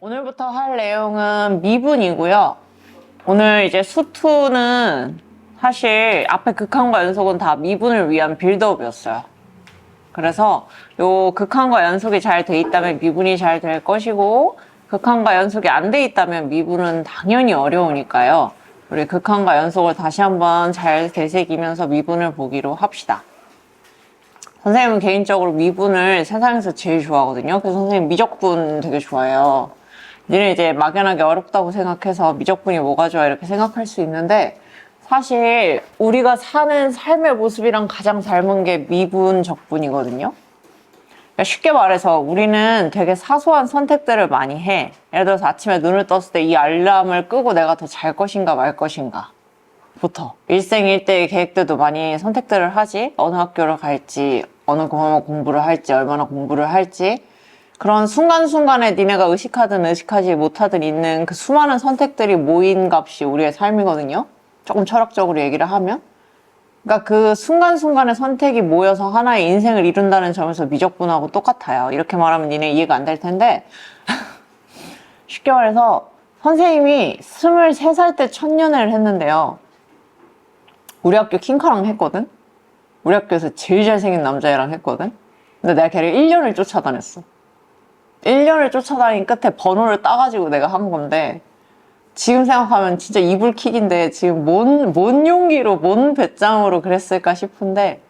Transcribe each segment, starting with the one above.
오늘부터 할 내용은 미분이고요. 오늘 이제 수투는 사실 앞에 극한과 연속은 다 미분을 위한 빌드업이었어요. 그래서 요 극한과 연속이 잘 돼 있다면 미분이 잘 될 것이고, 극한과 연속이 안 돼 있다면 미분은 당연히 어려우니까요. 우리 극한과 연속을 다시 한번 잘 되새기면서 미분을 보기로 합시다. 선생님은 개인적으로 미분을 세상에서 제일 좋아하거든요. 그래서 선생님 미적분 되게 좋아해요. 니는 이제 막연하게 어렵다고 생각해서 미적분이 뭐가 좋아 이렇게 생각할 수 있는데, 사실 우리가 사는 삶의 모습이랑 가장 닮은 게 미분 적분이거든요. 그러니까 쉽게 말해서 우리는 되게 사소한 선택들을 많이 해. 예를 들어서 아침에 눈을 떴을 때 이 알람을 끄고 내가 더 잘 것인가 말 것인가 부터 일생일대의 계획들도 많이 선택들을 하지. 어느 학교를 갈지, 어느 과목 공부를 할지, 얼마나 공부를 할지, 그런 순간순간에 니네가 의식하든 의식하지 못하든 있는 그 수많은 선택들이 모인 값이 우리의 삶이거든요. 조금 철학적으로 얘기를 하면. 그러니까 그 순간순간의 선택이 모여서 하나의 인생을 이룬다는 점에서 미적분하고 똑같아요. 이렇게 말하면 니네 이해가 안 될 텐데 쉽게 말해서 선생님이 23살 때 첫 연애를 했는데요. 우리 학교 킹카랑 했거든? 우리 학교에서 제일 잘생긴 남자애랑 했거든? 근데 내가 걔를 1년을 쫓아다녔어. 1년을 쫓아다닌 끝에 번호를 따가지고 내가 한 건데, 지금 생각하면 진짜 이불킥인데 지금 뭔 용기로, 뭔 배짱으로 그랬을까 싶은데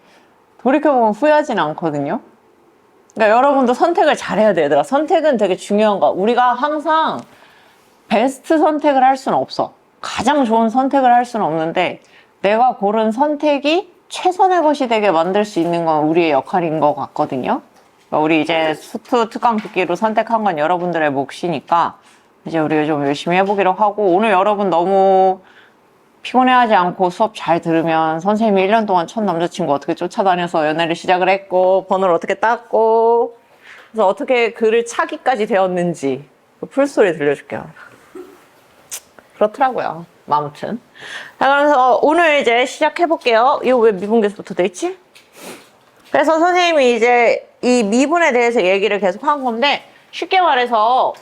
돌이켜보면 후회하진 않거든요. 그러니까 여러분도 선택을 잘해야 돼요, 얘들아. 선택은 되게 중요한 거야. 우리가 항상 베스트 선택을 할 수는 없어. 가장 좋은 선택을 할 수는 없는데, 내가 고른 선택이 최선의 것이 되게 만들 수 있는 건 우리의 역할인 것 같거든요. 우리 이제 수투 특강 듣기로 선택한 건 여러분들의 몫이니까 이제 우리 좀 열심히 해보기로 하고, 오늘 여러분 너무 피곤해하지 않고 수업 잘 들으면 선생님이 1년 동안 첫 남자친구 어떻게 쫓아다녀서 연애를 시작을 했고, 번호를 어떻게 땄고, 그래서 어떻게 글을 차기까지 되었는지 그 풀스토리 들려줄게요. 그렇더라고요. 아무튼. 자, 그래서 오늘 이제 시작해볼게요. 이거 왜 미분계수부터 돼 있지? 그래서 선생님이 이제 이 미분에 대해서 얘기를 계속 한 건데, 쉽게 말해서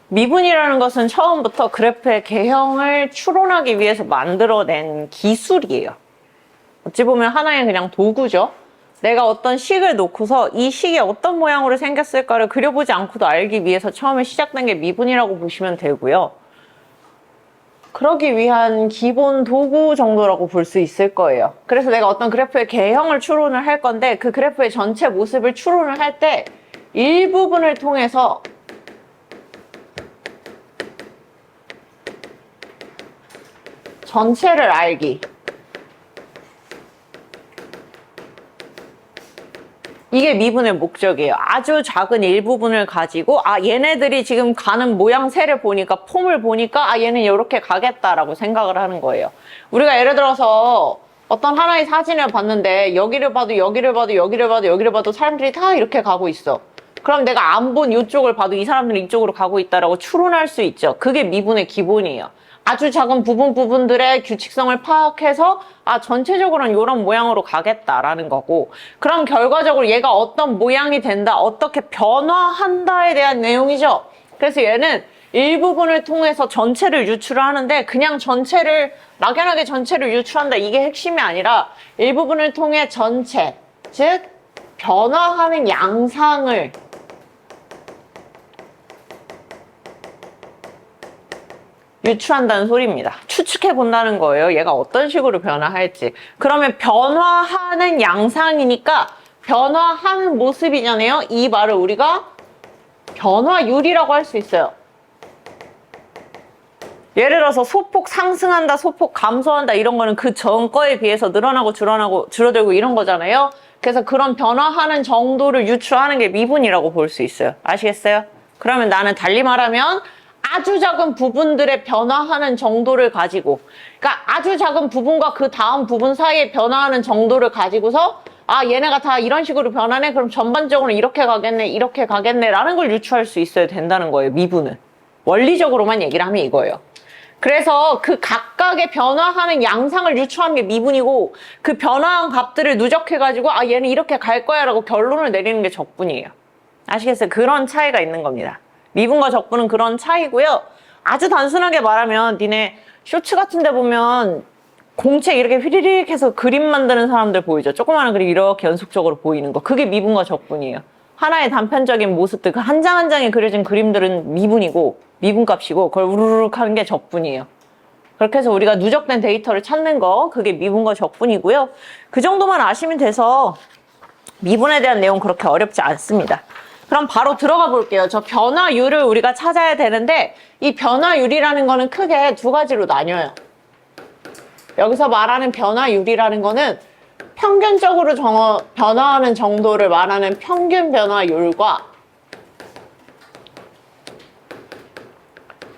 미분이라는 것은 처음부터 그래프의 개형을 추론하기 위해서 만들어낸 기술이에요. 어찌 보면 하나의 그냥 도구죠. 내가 어떤 식을 놓고서 이 식이 어떤 모양으로 생겼을까를 그려보지 않고도 알기 위해서 처음에 시작된 게 미분이라고 보시면 되고요. 그러기 위한 기본 도구 정도라고 볼 수 있을 거예요. 그래서 내가 어떤 그래프의 개형을 추론을 할 건데, 그 그래프의 전체 모습을 추론을 할 때 일부분을 통해서 전체를 알기, 이게 미분의 목적이에요. 아주 작은 일부분을 가지고, 아, 얘네들이 지금 가는 모양새를 보니까, 폼을 보니까, 아, 얘는 이렇게 가겠다라고 생각을 하는 거예요. 우리가 예를 들어서 어떤 하나의 사진을 봤는데, 여기를 봐도 여기를 봐도 여기를 봐도 여기를 봐도 사람들이 다 이렇게 가고 있어. 그럼 내가 안 본 이쪽을 봐도 이 사람들은 이쪽으로 가고 있다라고 추론할 수 있죠. 그게 미분의 기본이에요. 아주 작은 부분들의 규칙성을 파악해서, 아, 전체적으로는 이런 모양으로 가겠다라는 거고, 그럼 결과적으로 얘가 어떤 모양이 된다, 어떻게 변화한다에 대한 내용이죠. 그래서 얘는 일부분을 통해서 전체를 유출을 하는데, 그냥 전체를, 막연하게 전체를 유출한다, 이게 핵심이 아니라 일부분을 통해 전체, 즉 변화하는 양상을 유추한다는 소리입니다. 추측해 본다는 거예요. 얘가 어떤 식으로 변화할지. 그러면 변화하는 양상이니까 변화하는 모습이잖아요. 이 말을 우리가 변화율이라고 할 수 있어요. 예를 들어서 소폭 상승한다, 소폭 감소한다, 이런 거는 그 전 거에 비해서 늘어나고 줄어들고 이런 거잖아요. 그래서 그런 변화하는 정도를 유추하는 게 미분이라고 볼 수 있어요. 아시겠어요? 그러면 나는 달리 말하면 아주 작은 부분들의 변화하는 정도를 가지고, 그러니까 아주 작은 부분과 그 다음 부분 사이에 변화하는 정도를 가지고서, 아, 얘네가 다 이런 식으로 변하네? 그럼 전반적으로 이렇게 가겠네, 이렇게 가겠네 라는 걸 유추할 수 있어야 된다는 거예요, 미분은. 원리적으로만 얘기를 하면 이거예요. 그래서 그 각각의 변화하는 양상을 유추하는 게 미분이고 그 변화한 값들을 누적해가지고 아 얘는 이렇게 갈 거야 라고 결론을 내리는 게 적분이에요. 아시겠어요? 그런 차이가 있는 겁니다. 미분과 적분은 그런 차이고요. 아주 단순하게 말하면 니네 쇼츠 같은 데 보면 공책 이렇게 휘리릭 해서 그림 만드는 사람들 보이죠? 조그마한 그림 이렇게 연속적으로 보이는 거. 그게 미분과 적분이에요. 하나의 단편적인 모습들, 그 한 장 한 장에 그려진 그림들은 미분이고 미분값이고 그걸 우르르륵 하는 게 적분이에요. 그렇게 해서 우리가 누적된 데이터를 찾는 거 그게 미분과 적분이고요. 그 정도만 아시면 돼서 미분에 대한 내용 그렇게 어렵지 않습니다. 그럼 바로 들어가 볼게요. 저 변화율을 우리가 찾아야 되는데 이 변화율이라는 거는 크게 두 가지로 나뉘어요. 여기서 말하는 변화율이라는 거는 평균적으로 변화하는 정도를 말하는 평균 변화율과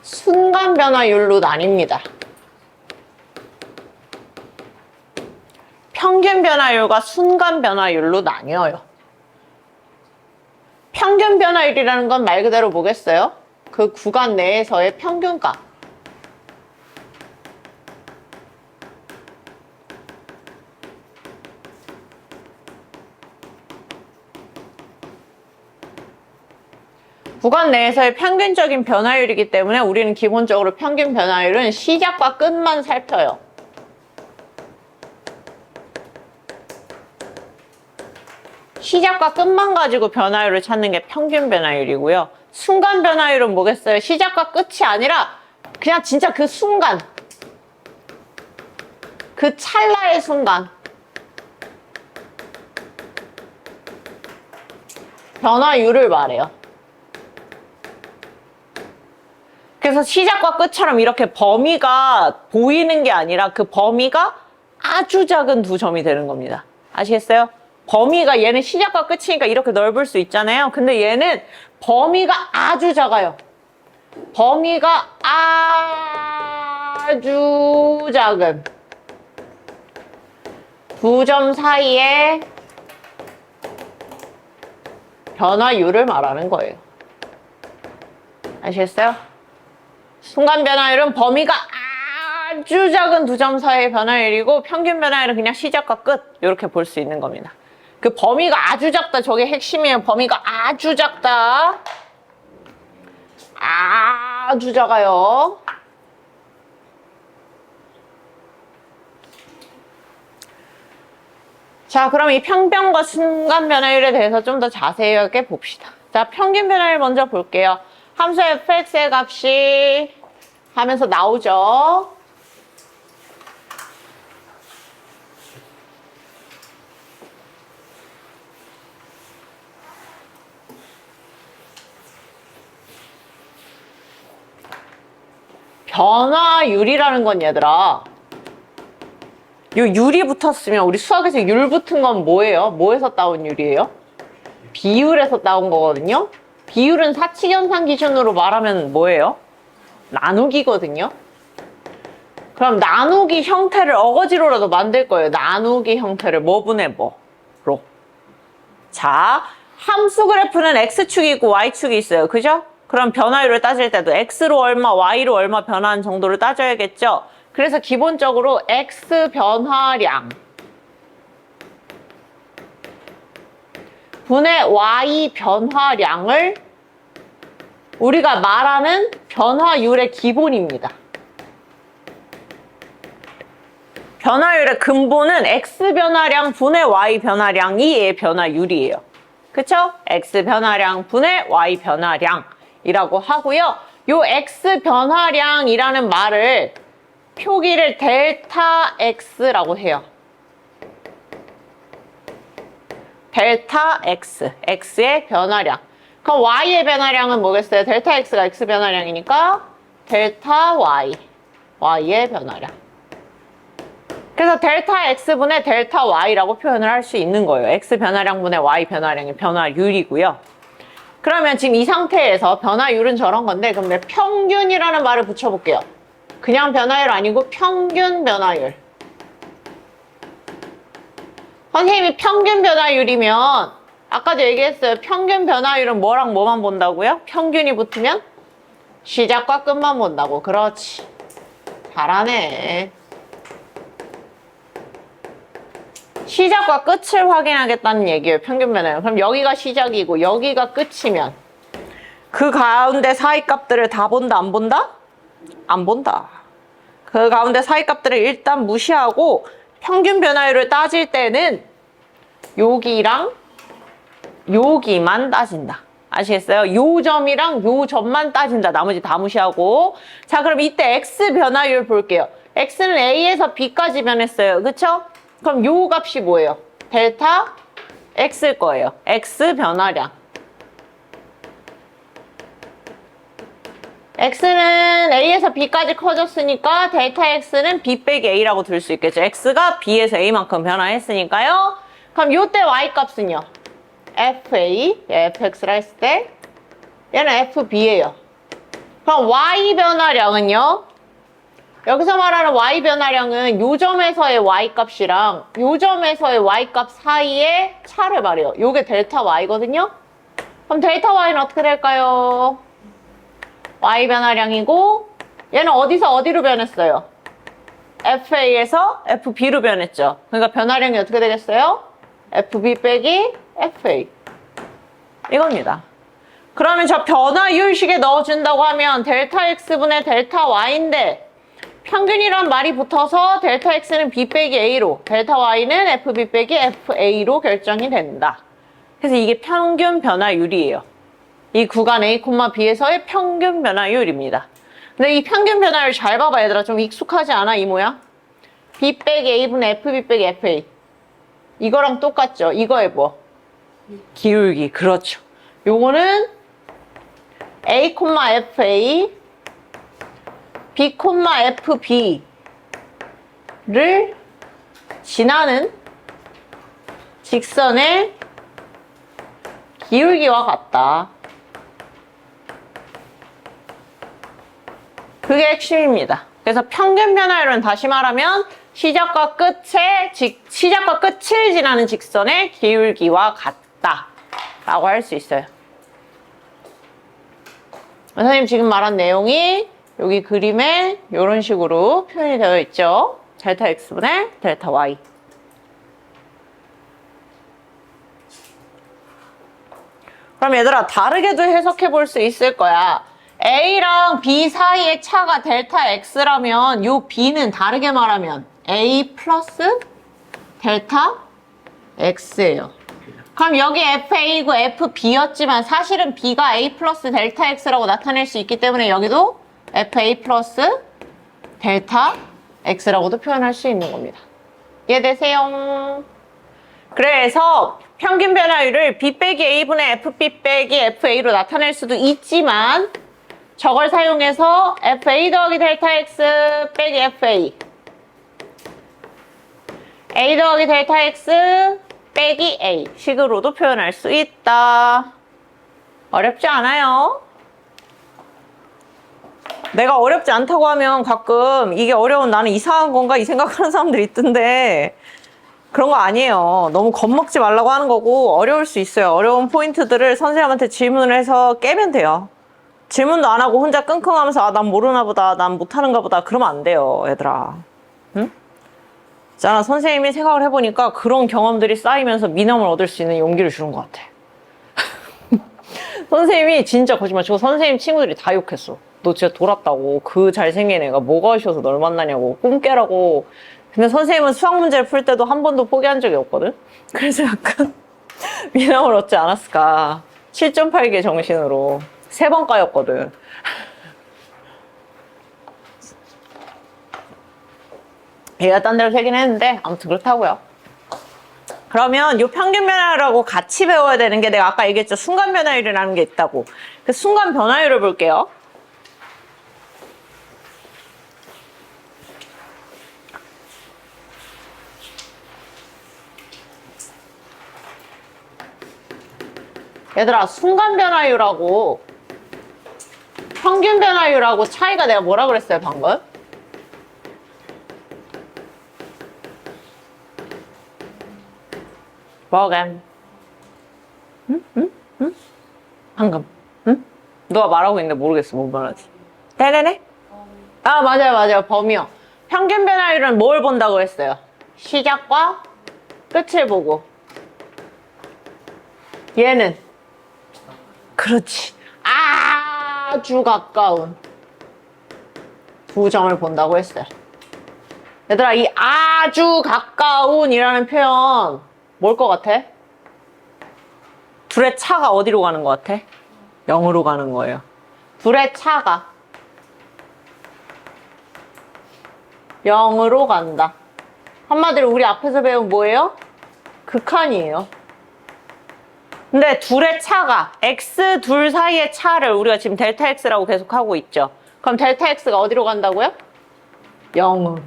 순간 변화율로 나뉩니다. 평균 변화율과 순간 변화율로 나뉘어요. 평균 변화율이라는 건 말 그대로 뭐겠어요? 그 구간 내에서의 평균값. 구간 내에서의 평균적인 변화율이기 때문에 우리는 기본적으로 평균 변화율은 시작과 끝만 살펴요. 시작과 끝만 가지고 변화율을 찾는 게 평균 변화율이고요. 순간 변화율은 뭐겠어요? 시작과 끝이 아니라 그냥 진짜 그 순간, 그 찰나의 순간 변화율을 말해요. 그래서 시작과 끝처럼 이렇게 범위가 보이는 게 아니라 그 범위가 아주 작은 두 점이 되는 겁니다. 아시겠어요? 범위가 얘는 시작과 끝이니까 이렇게 넓을 수 있잖아요. 근데 얘는 범위가 아주 작아요. 범위가 아주 작은 두 점 사이의 변화율을 말하는 거예요. 아시겠어요? 순간 변화율은 범위가 아주 작은 두 점 사이의 변화율이고 평균 변화율은 그냥 시작과 끝 이렇게 볼 수 있는 겁니다. 그 범위가 아주 작다. 저게 핵심이에요. 범위가 아주 작다. 아주 작아요. 자, 그럼 이 평변과 순간 변화율에 대해서 좀 더 자세하게 봅시다. 자, 평균 변화율 먼저 볼게요. 함수 fx의 값이 하면서 나오죠. 변화율이라는 건 얘들아, 요 율이 붙었으면 우리 수학에서 율 붙은 건 뭐예요? 뭐에서 따온 율이에요? 비율에서 따온 거거든요. 비율은 사칙연산 기준으로 말하면 뭐예요? 나누기거든요. 그럼 나누기 형태를 어거지로라도 만들 거예요. 나누기 형태를 뭐분의 뭐로. 자, 함수 그래프는 x축이 있고 y축이 있어요. 그죠? 그럼 변화율을 따질 때도 x로 얼마, y로 얼마 변화한 정도를 따져야겠죠? 그래서 기본적으로 x 변화량 분의 y 변화량을 우리가 말하는 변화율의 기본입니다. 변화율의 근본은 x 변화량 분의 y 변화량이 얘의 변화율이에요. 그쵸? x 변화량 분의 y 변화량이라고 하고요. 요 x 변화량이라는 말을 표기를 델타 x라고 해요. 델타 x, x의 변화량. 그럼 y의 변화량은 뭐겠어요? 델타 x가 x 변화량이니까 델타 y, y의 변화량. 그래서 델타 x분의 델타 y라고 표현을 할 수 있는 거예요. x 변화량분의 y 변화량의 변화율이고요. 그러면 지금 이 상태에서 변화율은 저런 건데 그럼 내가 평균이라는 말을 붙여볼게요. 그냥 변화율 아니고 평균 변화율. 선생님이 평균 변화율이면 아까도 얘기했어요. 평균 변화율은 뭐랑 뭐만 본다고요? 평균이 붙으면 시작과 끝만 본다고. 그렇지. 잘하네. 시작과 끝을 확인하겠다는 얘기예요. 평균 변화율. 그럼 여기가 시작이고 여기가 끝이면 그 가운데 사이값들을 다 본다, 안 본다? 안 본다. 그 가운데 사이값들을 일단 무시하고 평균 변화율을 따질 때는 여기랑 여기만 따진다. 아시겠어요? 요 점이랑 요 점만 따진다. 나머지 다 무시하고. 자, 그럼 이때 X 변화율 볼게요. X는 A에서 B까지 변했어요. 그쵸? 그럼 요 값이 뭐예요? 델타 X일 거예요. X 변화량. X는 A에서 B까지 커졌으니까 델타 X는 B 빼기 A라고 들 수 있겠죠. X가 B에서 A만큼 변화했으니까요. 그럼 요때 Y 값은요? FA, FX라 했을 때 얘는 FB예요. 그럼 Y 변화량은요? 여기서 말하는 Y 변화량은 요 점에서의 Y 값이랑 요 점에서의 Y 값 사이의 차를 말해요. 요게 델타 Y거든요? 그럼 델타 Y는 어떻게 될까요? Y 변화량이고 얘는 어디서 어디로 변했어요? FA에서 FB로 변했죠. 그러니까 변화량이 어떻게 되겠어요? FB 빼기 FA 이겁니다. 그러면 저 변화율식에 넣어준다고 하면 델타 X분의 델타 Y인데 평균이란 말이 붙어서 델타 X는 B 빼기 A로 델타 Y는 FB 빼기 FA로 결정이 된다. 그래서 이게 평균 변화율이에요. 이 구간 A, B에서의 평균 변화율입니다. 근데 이 평균 변화율 잘 봐봐 얘들아. 좀 익숙하지 않아 이 모양? B 빼기 A분의 FB 빼기 FA 이거랑 똑같죠? 이거의 뭐? 기울기. 그렇죠. 요거는 A, FA B, FB를 지나는 직선의 기울기와 같다. 그게 핵심입니다. 그래서 평균 변화율은 다시 말하면 시작과 끝을 지나는 직선의 기울기와 같다 라고 할 수 있어요. 선생님 지금 말한 내용이 여기 그림에 이런 식으로 표현이 되어 있죠. 델타 X분의 델타 Y. 그럼 얘들아 다르게도 해석해 볼 수 있을 거야. A랑 B 사이의 차가 델타 X라면 이 B는 다르게 말하면 A 플러스 델타 X예요. 그럼 여기 FA고 FB였지만 사실은 B가 A 플러스 델타 X라고 나타낼 수 있기 때문에 여기도 FA 플러스 델타 X라고도 표현할 수 있는 겁니다. 이해되세요? 그래서 평균 변화율을 B 빼기 A분의 FB 빼기 FA로 나타낼 수도 있지만 저걸 사용해서 FA 더하기 델타 X 빼기 FA A 더하기 델타 X 빼기 A 식으로도 표현할 수 있다. 어렵지 않아요? 내가 어렵지 않다고 하면 가끔 이게 어려운 나는 이상한 건가 이 생각하는 사람들이 있던데 그런 거 아니에요. 너무 겁먹지 말라고 하는 거고 어려울 수 있어요. 어려운 포인트들을 선생님한테 질문을 해서 깨면 돼요. 질문도 안 하고 혼자 끙끙하면서 아, 난 모르나 보다, 난 못하는가 보다 그러면 안 돼요, 얘들아. 응? 있잖아, 선생님이 생각을 해보니까 그런 경험들이 쌓이면서 미남을 얻을 수 있는 용기를 주는 것 같아. 선생님이 진짜 거짓말 치고 선생님 친구들이 다 욕했어. 너 진짜 돌았다고. 그 잘생긴 애가 뭐가 쉬워서 널 만나냐고. 꿈깨라고. 근데 선생님은 수학 문제를 풀 때도 한 번도 포기한 적이 없거든? 그래서 약간 미남을 얻지 않았을까. 7.8개 정신으로. 3번 까였거든. 얘가 딴 데로 새긴 했는데 아무튼 그렇다고요. 그러면 이 평균 변화율하고 같이 배워야 되는 게 내가 아까 얘기했죠. 순간 변화율이라는 게 있다고. 그 순간 변화율을 볼게요. 얘들아, 순간 변화율하고 평균 변화율하고 차이가 내가 뭐라 그랬어요, 방금? 뭐감? 응? 방금? 응? 너가 말하고 있는데 모르겠어, 뭔 말하지? 네네네. 아, 맞아요, 맞아요. 범위요. 평균 변화율은 뭘 본다고 했어요? 시작과 끝을 보고. 얘는 그렇지. 아주 가까운 두 점을 본다고 했어요. 얘들아, 이 아주 가까운이라는 표현 뭘 것 같아? 둘의 차가 어디로 가는 것 같아? 0으로 가는 거예요. 둘의 차가 0으로 간다. 한마디로 우리 앞에서 배운 뭐예요? 극한이에요. 근데 둘의 차가 x 둘 사이의 차를 우리가 지금 델타 x라고 계속 하고 있죠. 그럼 델타 x가 어디로 간다고요? 0으로.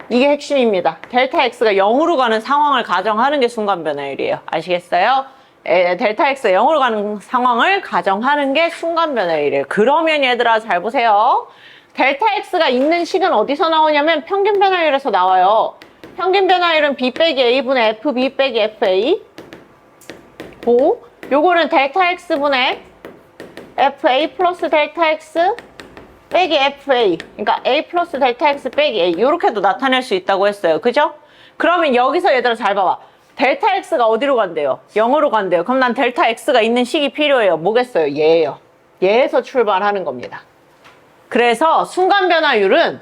이게 핵심입니다. 델타 x가 0으로 가는 상황을 가정하는 게 순간 변화율이에요. 아시겠어요? 델타 x가 0으로 가는 상황을 가정하는 게 순간 변화율이에요. 그러면 얘들아 잘 보세요. 델타 x가 있는 식은 어디서 나오냐면 평균 변화율에서 나와요. 평균 변화율은 b 빼기 a분의 fb 빼기 fa 고 요거는 델타 x분의 fa 플러스 델타 x 빼기 fa, 그러니까 a 플러스 델타 x 빼기 a 이렇게도 나타낼 수 있다고 했어요. 그죠? 그러면 여기서 얘들아 잘 봐봐. 델타 x가 어디로 간대요? 0으로 간대요. 그럼 난 델타 x가 있는 식이 필요해요. 뭐겠어요? 얘예요. 얘에서 출발하는 겁니다. 그래서 순간 변화율은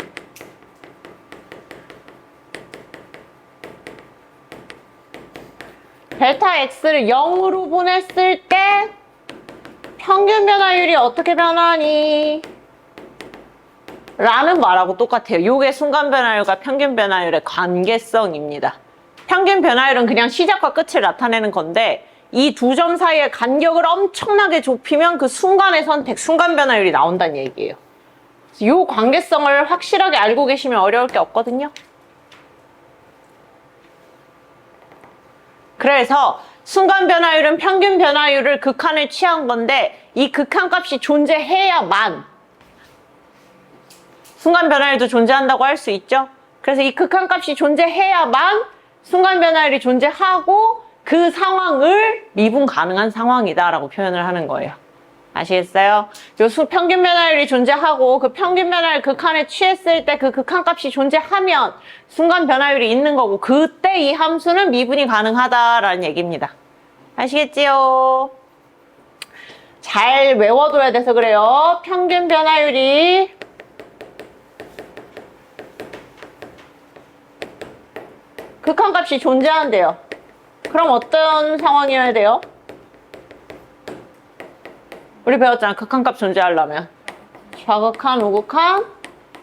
델타 x를 0으로 보냈을 때 평균 변화율이 어떻게 변하니? 라는 말하고 똑같아요. 요게 순간 변화율과 평균 변화율의 관계성입니다. 평균 변화율은 그냥 시작과 끝을 나타내는 건데 이 두 점 사이의 간격을 엄청나게 좁히면 그 순간의 선택, 순간 변화율이 나온다는 얘기예요. 요 관계성을 확실하게 알고 계시면 어려울 게 없거든요. 그래서 순간 변화율은 평균 변화율을 극한을 취한 건데 이 극한값이 존재해야만 순간 변화율도 존재한다고 할 수 있죠. 그래서 이 극한값이 존재해야만 순간 변화율이 존재하고 그 상황을 미분 가능한 상황이다라고 표현을 하는 거예요. 아시겠어요? 요 평균 변화율이 존재하고 그 평균 변화율 극한에 취했을 때 그 극한값이 존재하면 순간 변화율이 있는 거고 그때 이 함수는 미분이 가능하다라는 얘기입니다. 아시겠지요? 잘 외워둬야 돼서 그래요. 평균 변화율이 극한값이 존재한대요. 그럼 어떤 상황이어야 돼요? 우리 배웠잖아. 극한값 존재하려면 좌극한, 우극한,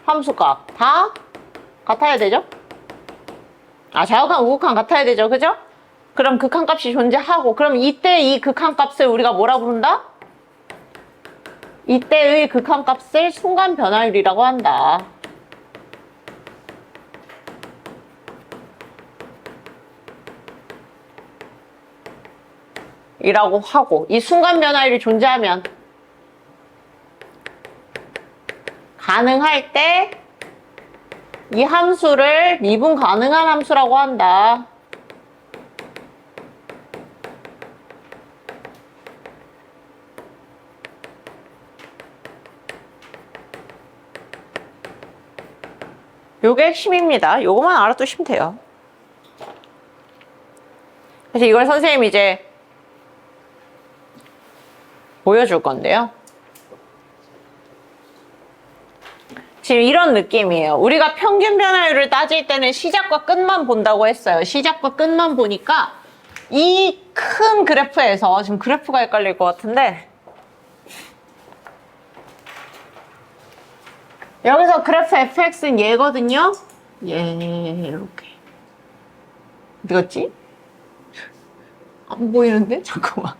함수값 다 같아야 되죠? 좌극한, 우극한 같아야 되죠. 그죠? 그럼 극한값이 존재하고 그럼 이때 이 극한값을 우리가 뭐라 부른다? 이때의 극한값을 순간 변화율이라고 한다. 이라고 하고 이 순간 변화율이 존재하면 가능할 때 이 함수를 미분 가능한 함수라고 한다. 요게 핵심입니다. 요거만 알아두시면 돼요. 그래서 이걸 선생님이 이제 보여줄 건데요. 지금 이런 느낌이에요. 우리가 평균 변화율을 따질 때는 시작과 끝만 본다고 했어요. 시작과 끝만 보니까 이 큰 그래프에서 지금 그래프가 헷갈릴 것 같은데 여기서 그래프 fx는 얘거든요. 이렇게 어디 갔지? 안 보이는데? 잠깐만.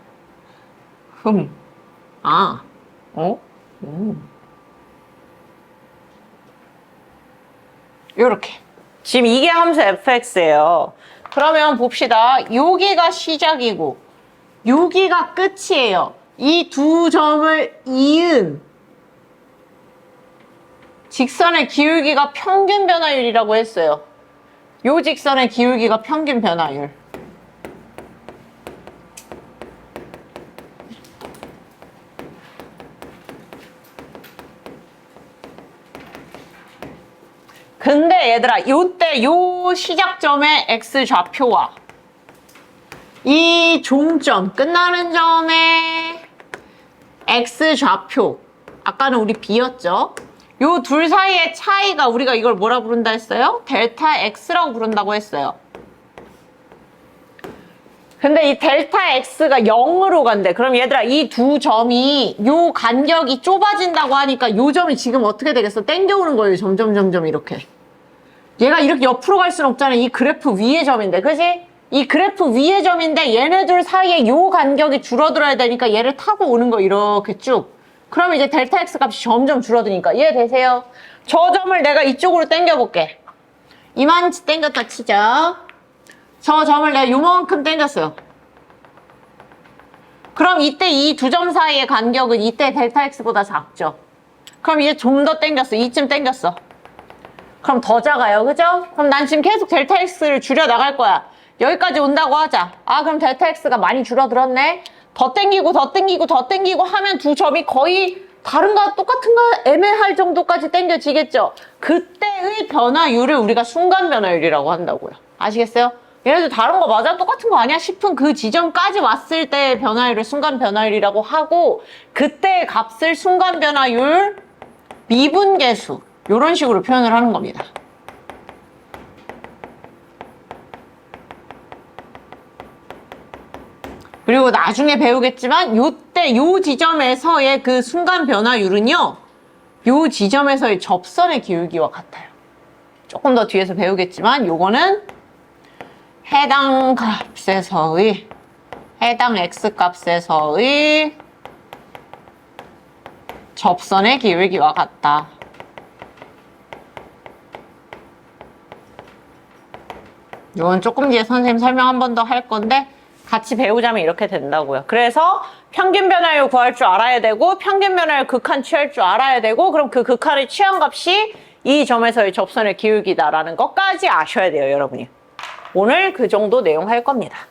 요렇게. 지금 이게 함수 fx예요. 그러면 봅시다. 여기가 시작이고 여기가 끝이에요. 이 두 점을 이은 직선의 기울기가 평균 변화율이라고 했어요. 요 직선의 기울기가 평균 변화율. 근데 얘들아, 요때 요 시작점의 x 좌표와 이 종점, 끝나는 점의 x 좌표, 아까는 우리 b였죠? 요 둘 사이의 차이가 우리가 이걸 뭐라 부른다 했어요? 델타 x라고 부른다고 했어요. 근데 이 델타 x가 0으로 간대. 그럼 얘들아, 이 두 점이 요 간격이 좁아진다고 하니까 요 점이 지금 어떻게 되겠어? 땡겨오는 거예요. 점점 이렇게. 얘가 이렇게 옆으로 갈 수는 없잖아. 이 그래프 위의 점인데, 그지? 이 그래프 위의 점인데 얘네들 사이에 요 간격이 줄어들어야 되니까 얘를 타고 오는 거 이렇게 쭉. 그럼 이제 델타 x 값이 점점 줄어드니까 이해되세요? 저 점을 내가 이쪽으로 당겨볼게. 이만치 당겼다 치자. 저 점을 내가 요만큼 당겼어요. 그럼 이때 이 두 점 사이의 간격은 이때 델타 x보다 작죠? 그럼 이제 좀 더 당겼어. 이쯤 당겼어. 그럼 더 작아요. 그죠? 그럼 난 지금 계속 델타 x를 줄여 나갈 거야. 여기까지 온다고 하자. 아, 그럼 델타 x가 많이 줄어들었네. 더 당기고 하면 두 점이 거의 다른가 똑같은가 애매할 정도까지 당겨지겠죠? 그때의 변화율을 우리가 순간 변화율이라고 한다고요. 아시겠어요? 얘네들 다른 거 맞아? 똑같은 거 아니야? 싶은 그 지점까지 왔을 때 변화율을 순간 변화율이라고 하고, 그때 값을 순간 변화율 미분계수 이런 식으로 표현을 하는 겁니다. 그리고 나중에 배우겠지만 요때 요 지점에서의 그 순간 변화율은요, 요 지점에서의 접선의 기울기와 같아요. 조금 더 뒤에서 배우겠지만 요거는 해당 값에서의 해당 x값에서의 접선의 기울기와 같다. 이건 조금 뒤에 선생님 설명 한 번 더 할 건데 같이 배우자면 이렇게 된다고요. 그래서 평균 변화율 구할 줄 알아야 되고 평균 변화율 극한 취할 줄 알아야 되고 그럼 그 극한의 취한 값이 이 점에서의 접선의 기울기다라는 것까지 아셔야 돼요, 여러분이. 오늘 그 정도 내용 할 겁니다.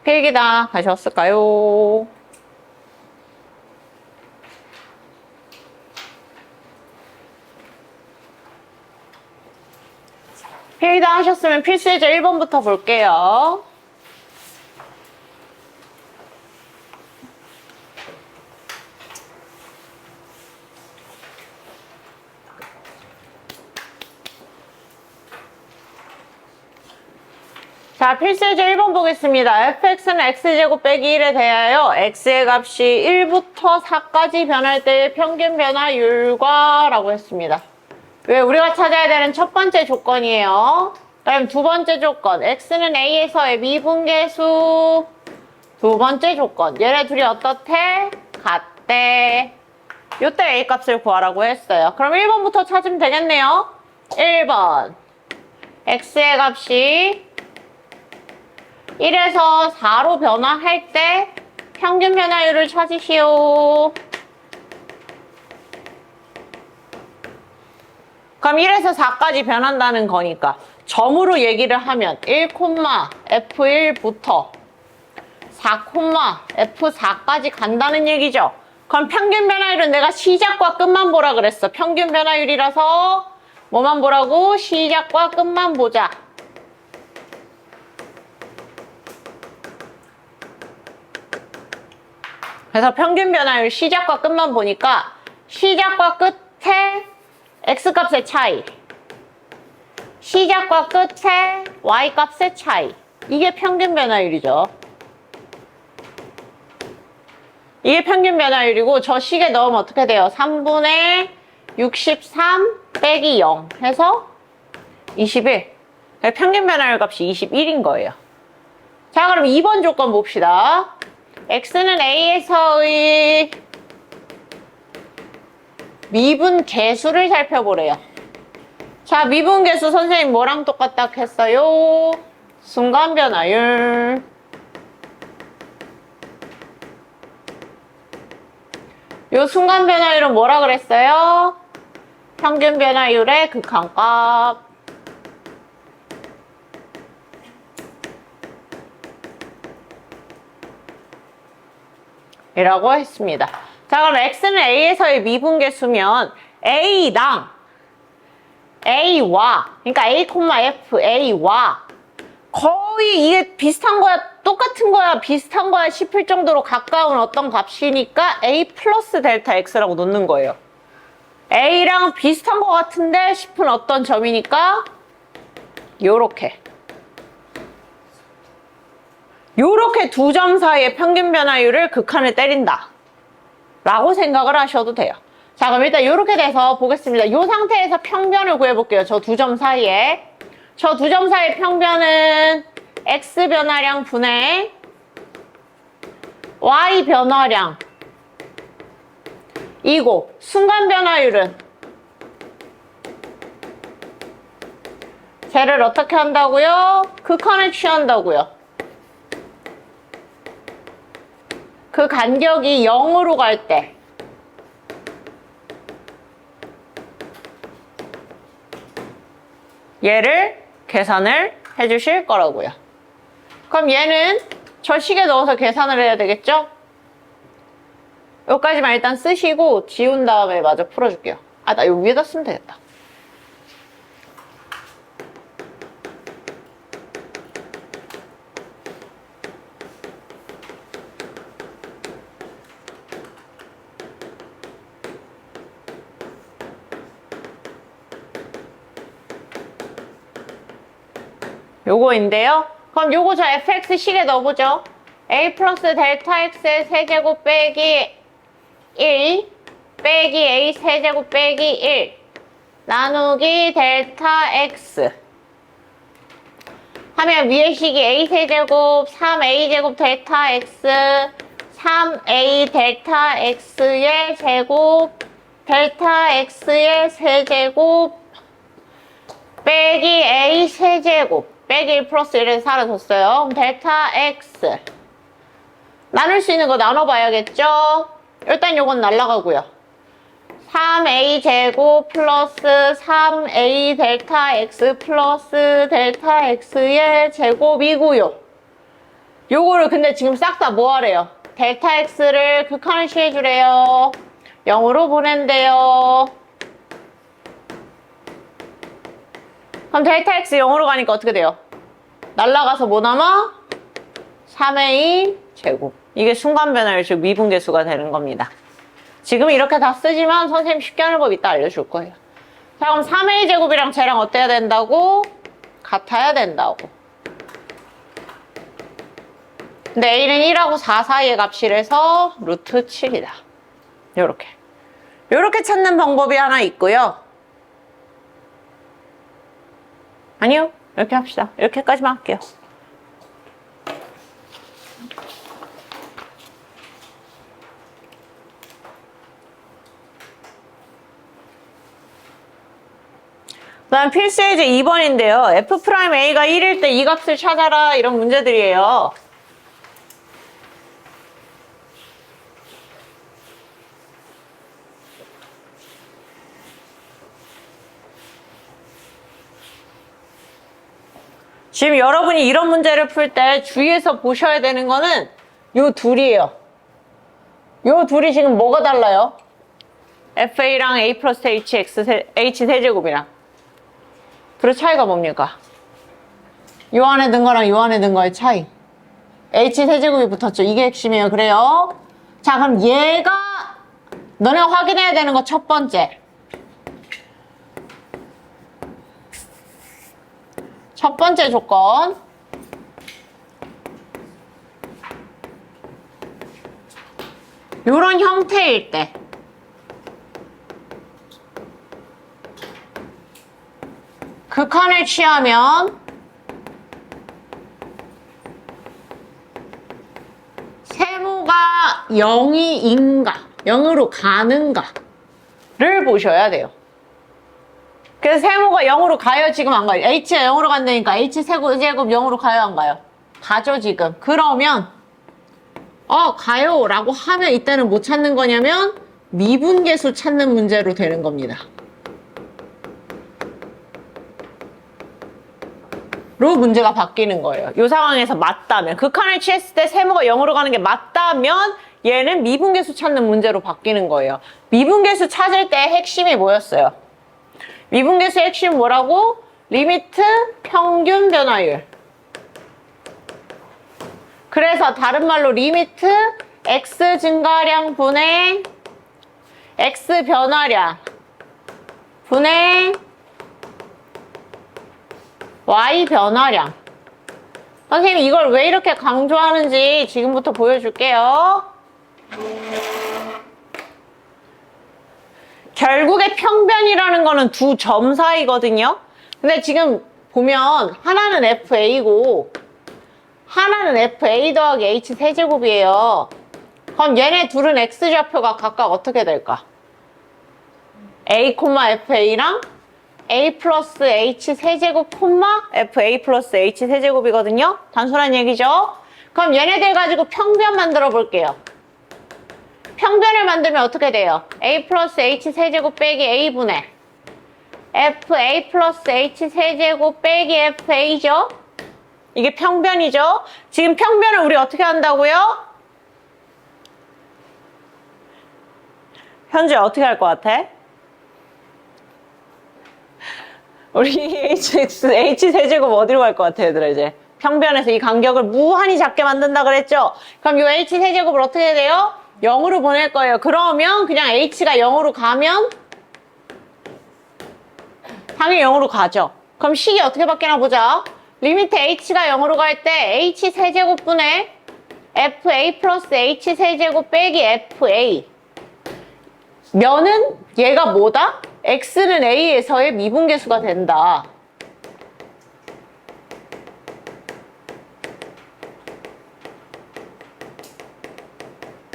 필기다 가셨을까요? 필기다 하셨으면 필수예제 1번부터 볼게요. 자, 필수예제 1번 보겠습니다. fx는 x제곱 빼기 1에 대하여 x의 값이 1부터 4까지 변할 때의 평균 변화율과 라고 했습니다. 왜 우리가 찾아야 되는 첫 번째 조건이에요. 그다음 두 번째 조건, x는 a에서의 미분계수. 두 번째 조건, 얘네 둘이 어떻대? 같대. 요때 a 값을 구하라고 했어요. 그럼 1번부터 찾으면 되겠네요. 1번, x의 값이 1에서 4로 변화할 때 평균 변화율을 찾으시오. 그럼 1에서 4까지 변한다는 거니까 점으로 얘기를 하면 1,f1부터 4,f4까지 간다는 얘기죠. 그럼 평균 변화율은 내가 시작과 끝만 보라 그랬어. 평균 변화율이라서 뭐만 보라고? 시작과 끝만 보자. 그래서 평균 변화율 시작과 끝만 보니까 시작과 끝에 x값의 차이, 시작과 끝에 y값의 차이, 이게 평균 변화율이죠. 이게 평균 변화율이고 저 식에 넣으면 어떻게 돼요? 3분의 63 빼기 0 해서 21. 평균 변화율 값이 21인 거예요. 자, 그럼 2번 조건 봅시다. x는 a에서의 미분계수를 살펴보래요. 자, 미분계수 선생님 뭐랑 똑같다 했어요? 순간 변화율. 요 순간 변화율은 뭐라 그랬어요? 평균 변화율의 극한값. 이라고 했습니다. 자, 그럼 x는 a에서의 미분계수면 a당 a와, 그러니까 a, f, a와 거의 이게 비슷한 거야, 똑같은 거야, 비슷한 거야 싶을 정도로 가까운 어떤 값이니까 a 플러스 델타 x라고 놓는 거예요. a랑 비슷한 것 같은데 싶은 어떤 점이니까 요렇게 두 점 사이의 평균 변화율을 극한을 때린다 라고 생각을 하셔도 돼요. 자, 그럼 일단 이렇게 돼서 보겠습니다. 이 상태에서 평변을 구해볼게요. 저 두 점 사이에. 저 두 점 사이의 평변은 x 변화량 분의 y 변화량 이고, 순간 변화율은 쟤를 어떻게 한다고요? 극한을 취한다고요. 그 간격이 0으로 갈 때 얘를 계산을 해주실 거라고요. 그럼 얘는 저 식에 넣어서 계산을 해야 되겠죠? 여기까지만 일단 쓰시고 지운 다음에 마저 풀어줄게요. 아, 나 여기 위에다 쓰면 되겠다. 요거인데요. 그럼 요거 저 fx 식에 넣어보죠. a 플러스 델타 x의 세제곱 빼기 1 빼기 a 세제곱 빼기 1 나누기 델타 x 하면 위의 식이 a 세제곱 3a 제곱 델타 x 3a 델타 x의 제곱 델타 x의 세제곱 빼기 a 세제곱 빼기 1 플러스 1에서 사라졌어요. 그럼 델타 x 나눌 수 있는 거 나눠봐야겠죠? 일단 요건 날라가고요. 3a 제곱 플러스 3a 델타 x 플러스 델타 x의 제곱이고요. 요거를 근데 지금 싹 다 뭐 하래요? 델타 x를 극한을 취해주래요. 0으로 보낸대요. 그럼 델타 x 0으로 가니까 어떻게 돼요? 날라가서 뭐 남아? 3a 제곱. 이게 순간 변화율, 즉 미분계수가 되는 겁니다. 지금 이렇게 다 쓰지만 선생님 쉽게 하는 법 이따 알려줄 거예요. 자, 그럼 3a 제곱이랑 쟤랑 어때야 된다고? 같아야 된다고. 근데 a는 1하고 4 사이의 값이라서 루트 7이다. 요렇게 찾는 방법이 하나 있고요. 아니요, 이렇게 합시다. 이렇게까지만 할게요. 그 다음 필수예제 2번인데요. f'A가 1일 때 이 값을 찾아라 이런 문제들이에요. 지금 여러분이 이런 문제를 풀 때 주의해서 보셔야 되는 거는 요 둘이에요. 요 둘이 지금 뭐가 달라요? FA랑 A 플러스 H 세제곱이랑. 둘의 차이가 뭡니까? 요 안에 든 거랑 요 안에 든 거의 차이. H 세제곱이 붙었죠. 이게 핵심이에요. 그래요. 자, 그럼 얘가 너네가 확인해야 되는 거 첫 번째. 첫 번째 조건. 요런 형태일 때 극한을 취하면 세모가 0이인가 0으로 가는가를 보셔야 돼요. 그래서 세모가 0으로 가요? 지금 안 가요? h가 0으로 간다니까 h 세제곱 0으로 가요? 안 가요? 가죠 지금. 그러면 가요 라고 하면 이때는 뭐 찾는 거냐면 미분계수 찾는 문제로 되는 겁니다. 로 문제가 바뀌는 거예요. 이 상황에서 맞다면, 극한을 취했을 때 세모가 0으로 가는 게 맞다면 얘는 미분계수 찾는 문제로 바뀌는 거예요. 미분계수 찾을 때 핵심이 뭐였어요? 미분계수의 핵심은 뭐라고? 리미트 평균 변화율. 그래서 다른 말로 리미트 x 증가량 분의 x 변화량 분의 y 변화량. 선생님 이걸 왜 이렇게 강조하는지 지금부터 보여줄게요. 결국에 평변이라는 거는 두 점 사이거든요. 근데 지금 보면 하나는 FA고 하나는 FA 더하기 H 세제곱이에요. 그럼 얘네 둘은 X좌표가 각각 어떻게 될까? A, FA랑 A 플러스 H 세제곱, FA 플러스 H 세제곱이거든요. 단순한 얘기죠. 그럼 얘네들 가지고 평변 만들어 볼게요. 평변을 만들면 어떻게 돼요? A 플러스 H 세제곱 빼기 A분의 FA 플러스 H 세제곱 빼기 FA죠? 이게 평변이죠? 지금 평변을 우리 어떻게 한다고요? 현재 어떻게 할 것 같아? 우리 H 세제곱 어디로 갈 것 같아, 얘들아, 이제? 평변에서 이 간격을 무한히 작게 만든다 그랬죠? 그럼 이 H 세제곱을 어떻게 해야 돼요? 0으로 보낼 거예요. 그러면 그냥 H가 0으로 가면 당연히 0으로 가죠. 그럼 식이 어떻게 바뀌나 보자. 리미트 H가 0으로 갈 때 H 세제곱분의 FA 플러스 H 세제곱 빼기 FA. 면은 얘가 뭐다? X는 A에서의 미분계수가 된다.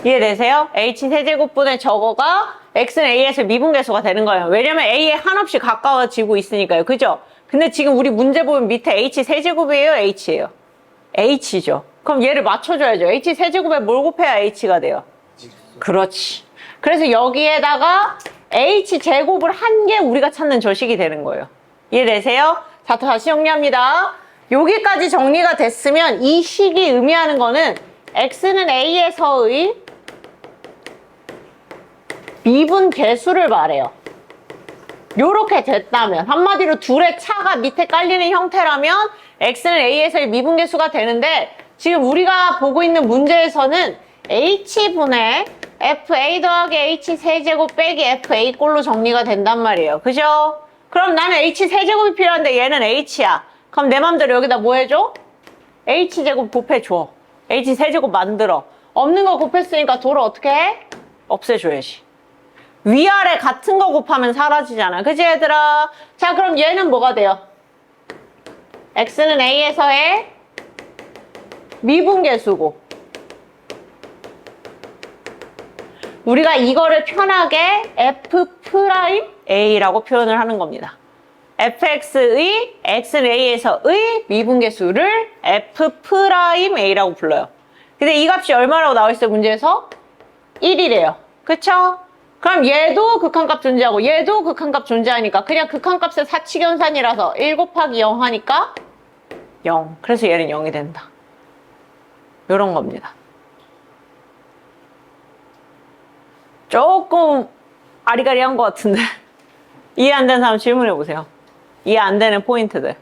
이해되세요? H 세제곱분의 저거가 X는 A에서 미분계수가 되는 거예요. 왜냐면 A에 한없이 가까워지고 있으니까요. 그죠? 근데 지금 우리 문제 보면 밑에 H 세제곱이에요? H예요? H죠. 그럼 얘를 맞춰줘야죠. H 세제곱에 뭘 곱해야 H가 돼요? 그렇지. 그래서 여기에다가 H 제곱을 한 게 우리가 찾는 저 식이 되는 거예요. 이해되세요? 자, 다시 정리합니다. 여기까지 정리가 됐으면 이 식이 의미하는 거는 X는 A에서의 미분 계수를 말해요. 요렇게 됐다면, 한마디로 둘의 차가 밑에 깔리는 형태라면 X는 A에서의 미분 계수가 되는데, 지금 우리가 보고 있는 문제에서는 H분의 FA 더하기 H 세제곱 빼기 FA 꼴로 정리가 된단 말이에요. 그죠? 그럼 나는 H 세제곱이 필요한데 얘는 H야. 그럼 내 맘대로 여기다 뭐 해줘? H 제곱 곱해줘. H 세제곱 만들어. 없는 거 곱했으니까 도를 어떻게 해? 없애줘야지. 위아래 같은 거 곱하면 사라지잖아. 그치 얘들아? 자, 그럼 얘는 뭐가 돼요? X는 A에서의 미분계수고, 우리가 이거를 편하게 F'A라고 표현을 하는 겁니다. fx의 x는 a에서의 미분계수를 F'A라고 불러요. 근데 이 값이 얼마라고 나와 있어요, 문제에서? 1이래요. 그쵸? 그럼 얘도 극한값 존재하고 얘도 극한값 존재하니까 그냥 극한값의 사칙연산이라서 1 곱하기 0 하니까 0. 그래서 얘는 0이 된다. 요런 겁니다. 조금 아리가리한 것 같은데 이해 안 되는 사람 질문해 보세요. 이해 안 되는 포인트들.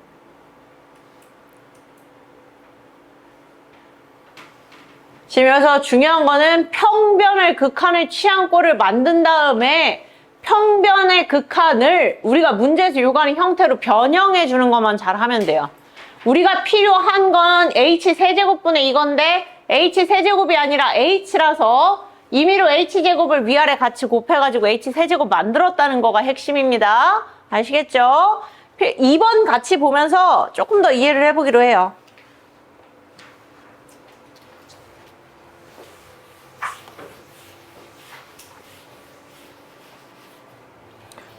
지금 여기서 중요한 거는 평변의 극한을 취한 꼴을 만든 다음에 평변의 극한을 우리가 문제에서 요구하는 형태로 변형해 주는 것만 잘하면 돼요. 우리가 필요한 건 h 세제곱분의 이건데 h 세제곱이 아니라 h라서 임의로 h제곱을 위아래 같이 곱해가지고 h세제곱 만들었다는 거가 핵심입니다. 아시겠죠? 2번 같이 보면서 조금 더 이해를 해보기로 해요.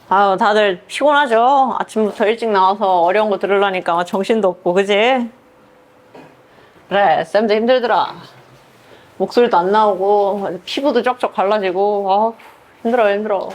아유, 다들 피곤하죠? 아침부터 일찍 나와서 어려운 거 들으려니까 정신도 없고, 그지? 그래, 쌤도 힘들더라. 목소리도 안 나오고, 피부도 쩍쩍 갈라지고, 힘들어.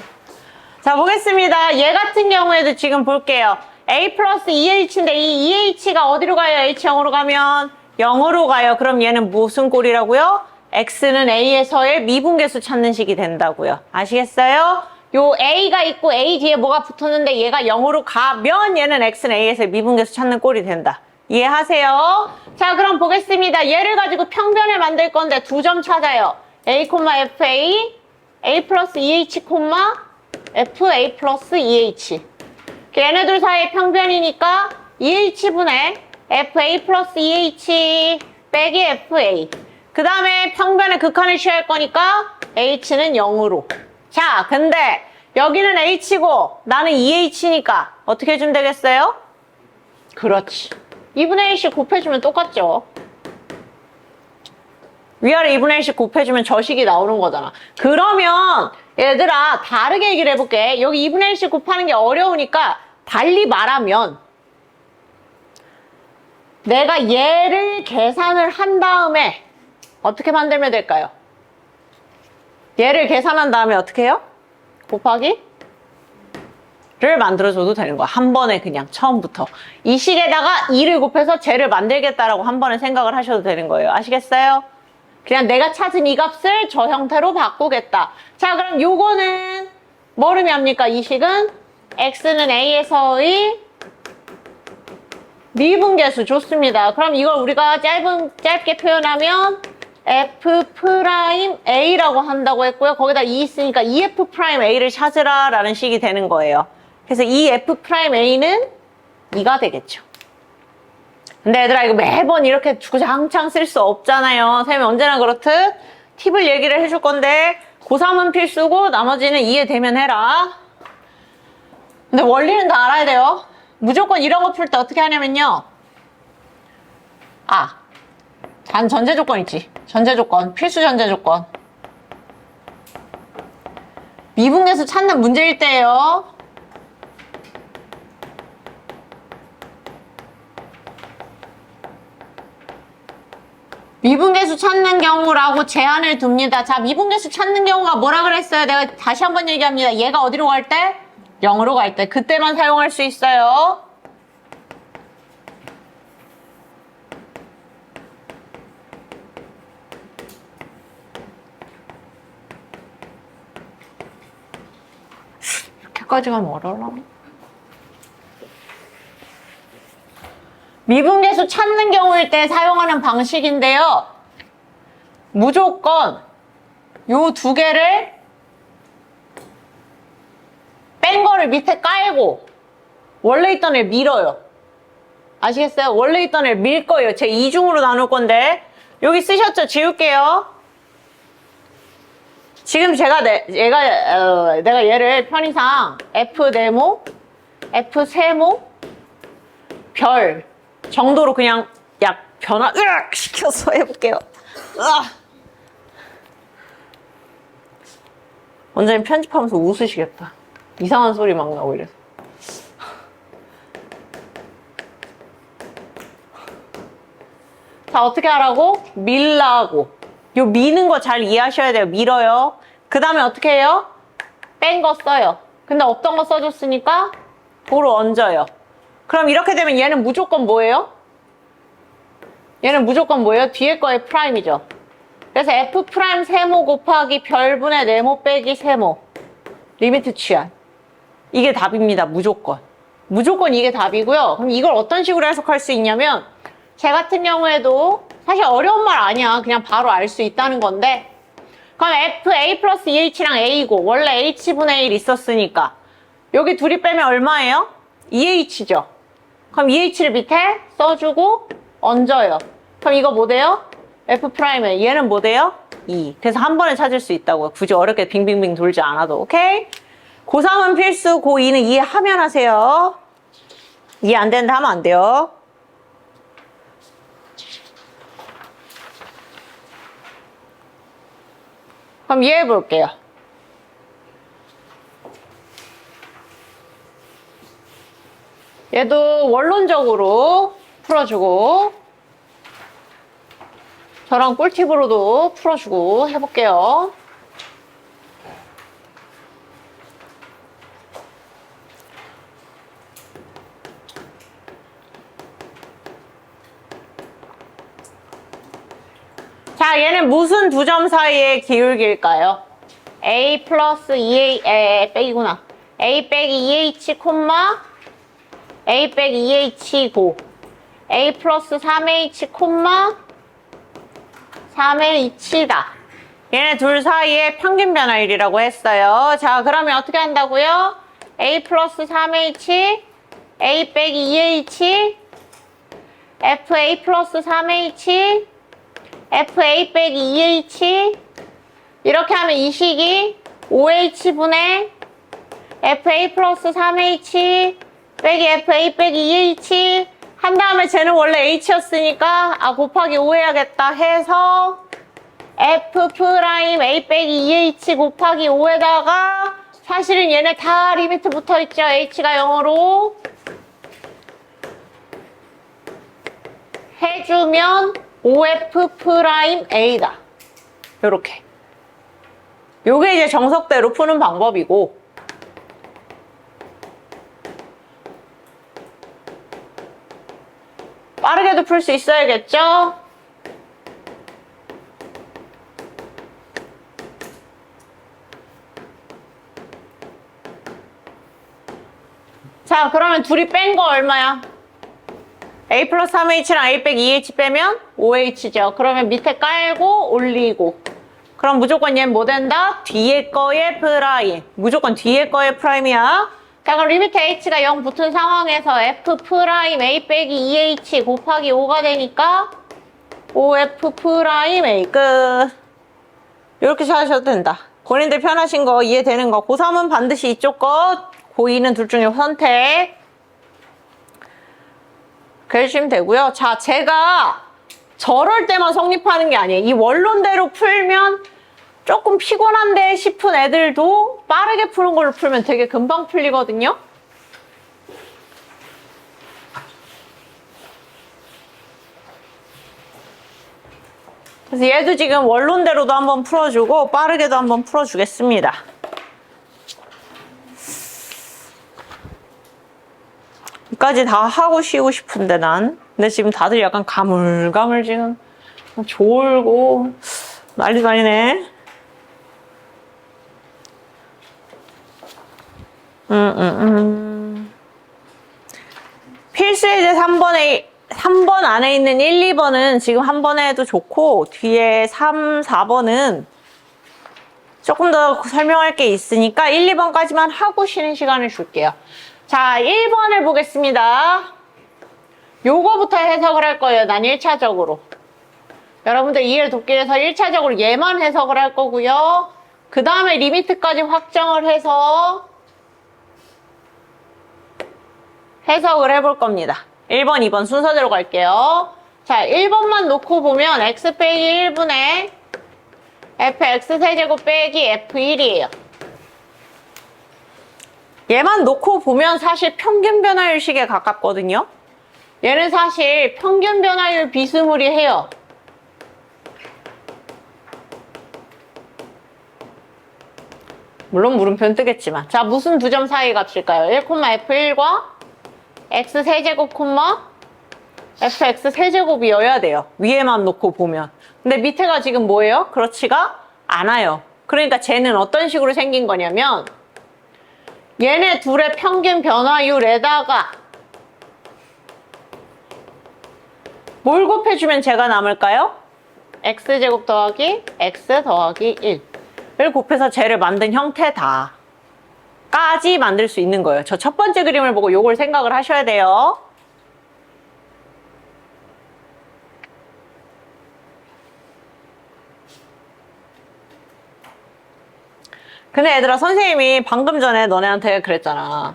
자, 보겠습니다. 얘 같은 경우에도 지금 볼게요. A 플러스 2H인데 이 2H가 어디로 가요? H0으로 가면 0으로 가요. 그럼 얘는 무슨 꼴이라고요? X는 A에서의 미분계수 찾는 식이 된다고요. 아시겠어요? 요 A가 있고 A 뒤에 뭐가 붙었는데 얘가 0으로 가면 얘는 X는 A에서의 미분계수 찾는 꼴이 된다. 이해하세요? 자, 그럼 보겠습니다. 얘를 가지고 평변을 만들 건데 두 점 찾아요. A, FA, A 플러스 2H, FA 플러스 2H. 얘네들 사이의 평변이니까 2H분의 FA 플러스 2H 빼기 FA. 그 다음에 평변의 극한을 취할 거니까 H는 0으로. 자, 근데 여기는 H고 나는 2H니까 어떻게 해주면 되겠어요? 그렇지. 2분의 1씩 곱해주면 똑같죠. 위아래 2분의 1씩 곱해주면 저 식이 나오는 거잖아. 그러면 얘들아 다르게 얘기를 해볼게. 여기 2분의 1씩 곱하는 게 어려우니까 달리 말하면 내가 얘를 계산을 한 다음에 어떻게 만들면 될까요? 얘를 계산한 다음에 어떻게 해요? 곱하기? 를 만들어줘도 되는 거야. 한 번에 그냥 처음부터. 이 식에다가 2를 곱해서 쟤를 만들겠다라고 한 번에 생각을 하셔도 되는 거예요. 아시겠어요? 그냥 내가 찾은 이 값을 저 형태로 바꾸겠다. 자, 그럼 요거는 뭐를 의미합니까? 이 식은 X는 A에서의 미분계수. 좋습니다. 그럼 이걸 우리가 짧게 표현하면 F'A라고 한다고 했고요. 거기다 2 있으니까 EF'A를 찾으라 라는 식이 되는 거예요. 그래서 이 F'A는 2가 되겠죠. 근데 얘들아 이거 매번 이렇게 주구장창 쓸 수 없잖아요. 선생님이 언제나 그렇듯 팁을 얘기를 해줄 건데 고3은 필수고 나머지는 이해되면 해라. 근데 원리는 다 알아야 돼요. 무조건 이런 거 풀 때 어떻게 하냐면요. 단 전제조건 있지. 전제조건, 필수 전제조건. 미분계수 찾는 문제일 때예요. 미분계수 찾는 경우라고 제한을 둡니다. 자, 미분계수 찾는 경우가 뭐라 그랬어요? 내가 다시 한번 얘기합니다. 얘가 어디로 갈 때? 0으로 갈 때. 그때만 사용할 수 있어요. 이렇게까지 가면 어려울라나? 미분계수 찾는 경우일 때 사용하는 방식인데요. 무조건 요 두 개를 뺀 거를 밑에 깔고 원래 있던 애를 밀어요. 아시겠어요? 원래 있던 애를 밀 거예요. 제 이중으로 나눌 건데 여기 쓰셨죠? 지울게요. 지금 내가 얘를 편의상 F네모, F세모, 별 정도로 그냥 약 변화 시켜서 해볼게요. 원장님 편집하면서 웃으시겠다. 이상한 소리 막 나고 이래서. 자, 어떻게 하라고? 밀라고. 요 미는 거 잘 이해하셔야 돼요. 밀어요. 그 다음에 어떻게 해요? 뺀 거 써요. 근데 없던 거 써줬으니까 도로 얹어요. 그럼 이렇게 되면 얘는 무조건 뭐예요? 얘는 무조건 뭐예요? 뒤에 거의 프라임이죠. 그래서 F 프라임 세모 곱하기 별분의 네모 빼기 세모. 리미트 취한. 이게 답입니다. 무조건. 무조건 이게 답이고요. 그럼 이걸 어떤 식으로 해석할 수 있냐면 제 같은 경우에도 사실 어려운 말 아니야. 그냥 바로 알 수 있다는 건데 그럼 F, A 플러스 2H랑 A고 원래 H분의 1 있었으니까 여기 둘이 빼면 얼마예요? 2H죠. 그럼 2H를 밑에 써주고 얹어요. 그럼 이거 뭐 돼요? F'에 얘는 뭐 돼요? 2. 그래서 한 번에 찾을 수 있다고요. 굳이 어렵게 빙빙빙 돌지 않아도. 오케이? 고3은 필수, 고2는 이해하면 하세요. 이해 안 되는데 하면 안 돼요. 그럼 이해해 볼게요. 얘도 원론적으로 풀어주고 저랑 꿀팁으로도 풀어주고 해볼게요. 자, 얘는 무슨 두 점 사이의 기울기일까요? A 플러스 2A, 빼기구나. A 빼기 2H, 콤마 A 빼기 2H고 A 플러스 3H, 콤마 3H다. 얘네 둘 사이의 평균 변화율이라고 했어요. 자, 그러면 어떻게 한다고요? A 플러스 3H, A 빼기 2H, FA 플러스 3H, FA 빼기 2H, 이렇게 하면 이 식이 5H분의 FA 플러스 3H 빼기 FA 빼기 2H 한 다음에 쟤는 원래 H였으니까 곱하기 5 해야겠다 해서 F 프라임 A 빼기 2H 곱하기 5에다가 사실은 얘네 다 리미트 붙어있죠. H가 0으로 해주면 OF 프라임 A다. 요렇게. 요게 이제 정석대로 푸는 방법이고, 빠르게도 풀 수 있어야겠죠? 자, 그러면 둘이 뺀 거 얼마야? A 플러스 3H랑 A 빼기 2H 빼면 5H죠. 그러면 밑에 깔고 올리고. 그럼 무조건 얘는 뭐 된다? 뒤에 거의 프라임. 무조건 뒤에 거의 프라임이야. 자, 그럼 리미트 H가 0 붙은 상황에서 F 프라임 A 빼기 2H 곱하기 5가 되니까 OF 프라임 A 끝. 이렇게 찾으셔도 된다. 본인들 편하신 거 이해되는 거. 고3은 반드시 이쪽 거, 고2는 둘 중에 선택. 그러시면 되고요. 자, 제가 저럴 때만 성립하는 게 아니에요. 이 원론대로 풀면 조금 피곤한데 싶은 애들도 빠르게 푸는 걸로 풀면 되게 금방 풀리거든요. 그래서 얘도 지금 원론대로도 한번 풀어주고 빠르게도 한번 풀어주겠습니다. 여기까지 다 하고 쉬고 싶은데 난. 근데 지금 다들 약간 가물가물 지금 졸고 난리도 아니네. 필수 예제 3번 안에 있는 1, 2번은 지금 한 번에 해도 좋고 뒤에 3, 4번은 조금 더 설명할 게 있으니까 1, 2번까지만 하고 쉬는 시간을 줄게요. 자, 1번을 보겠습니다. 요거부터 해석을 할 거예요. 난 1차적으로. 여러분들 이해를 돕기 위해서 1차적으로 얘만 해석을 할 거고요. 그 다음에 리미트까지 확정을 해서 해석을 해볼 겁니다. 1번, 2번 순서대로 갈게요. 자, 1번만 놓고 보면 x 빼기 1분의 fx 세제곱 빼기 f1이에요. 얘만 놓고 보면 사실 평균 변화율식에 가깝거든요. 얘는 사실 평균 변화율 비스무리해요. 물론 물음표는 뜨겠지만. 자, 무슨 두 점 사이 값일까요? 1, f1과 x 세제곱, fx 세제곱이어야 돼요. 위에만 놓고 보면. 근데 밑에가 지금 뭐예요? 그렇지가 않아요. 그러니까 쟤는 어떤 식으로 생긴 거냐면 얘네 둘의 평균 변화율에다가 뭘 곱해주면 쟤가 남을까요? x제곱 더하기 x 더하기 1을 곱해서 쟤를 만든 형태다. 까지 만들 수 있는 거예요. 저 첫 번째 그림을 보고 요걸 생각을 하셔야 돼요. 근데 얘들아, 선생님이 방금 전에 너네한테 그랬잖아.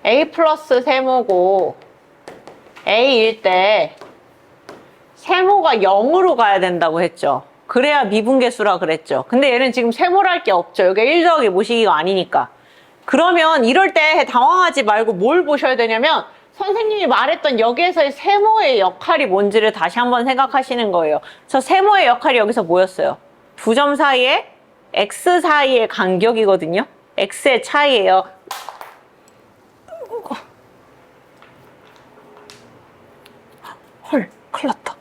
A 플러스 세모고 A일 때 세모가 0으로 가야 된다고 했죠. 그래야 미분계수라 그랬죠. 근데 얘는 지금 세모랄 게 없죠. 여기 1 더하기 모시기가 아니니까. 그러면 이럴 때 당황하지 말고 뭘 보셔야 되냐면 선생님이 말했던 여기에서의 세모의 역할이 뭔지를 다시 한번 생각하시는 거예요. 저 세모의 역할이 여기서 뭐였어요? 두 점 사이에 x 사이의 간격이거든요. x의 차이예요. 헐, 큰일 났다.